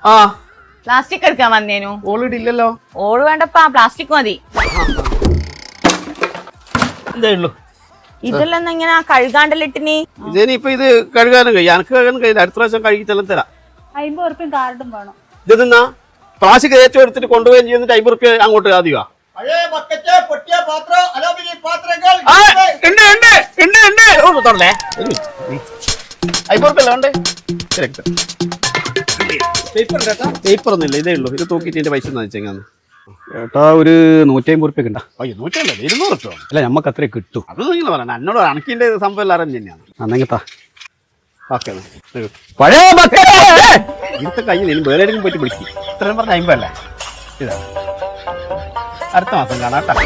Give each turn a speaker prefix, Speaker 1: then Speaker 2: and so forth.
Speaker 1: ആ
Speaker 2: പ്ലാസ്റ്റിക് എടുക്കാൻ വന്നേനു.
Speaker 1: ഓൾറെഡി ഇല്ലല്ലോ.
Speaker 2: ഓള് വേണ്ടപ്പാ, പ്ലാസ്റ്റിക് മതി.
Speaker 1: ഇതേ ഉള്ളൂ.
Speaker 2: ഇതെല്ലാം ഇങ്ങനെ കഴുകാണ്ടല്ലിട്ടിനി.
Speaker 1: ഇതിനി ഇപ്പൊ ഇത് കഴുകാനും കഴിയും, എനിക്ക് കഴുകാനും കഴിയില്ല. അടുത്ത പ്രാവശ്യം കഴുകി തരാം.
Speaker 3: 50 ഉറുപ്പ്യം കാർഡും വേണം.
Speaker 1: ഇത് നിന്നാ പ്ലാസ്റ്റിക് തേച്ച് എടുത്തിട്ട് കൊണ്ടുപോയി ചെയ്യുന്നിട്ട് 50 റുപ്യ അങ്ങോട്ട് ആദ്യമാ. തുറന്നേ 50 റുപ്യ വേണ്ടേ? പേപ്പർ ഒന്നുമില്ല, ഇതേ ഉള്ളൂ. ഇത് തൂക്കിട്ട് എന്റെ പൈസ വെച്ചെങ്ങാന്ന്
Speaker 4: ഏട്ടാ ഒരു 150 ഉറുപ്പ്യ ഉണ്ടാ.
Speaker 1: അയ്യോ 100 200 റുപ്യ
Speaker 4: അല്ല നമ്മക്ക് അത്രേ കിട്ടും.
Speaker 1: അത് നിങ്ങൾ പറയണം, എന്നോട് അണക്കിന്റെ സംഭവം എല്ലാവരും തന്നെയാണ്.
Speaker 4: അന്നെങ്കിത്താ
Speaker 1: ഓക്കെ
Speaker 4: പഴയ
Speaker 1: ഇന്നത്തെ കയ്യിൽ നിന്ന് വേറെ ഏതെങ്കിലും പോയിട്ട് വിളിക്കും. ഇത്രയും പറഞ്ഞ 50 അല്ലേ? ഇതാ അടുത്ത മാസം കാണാം കേട്ടോ.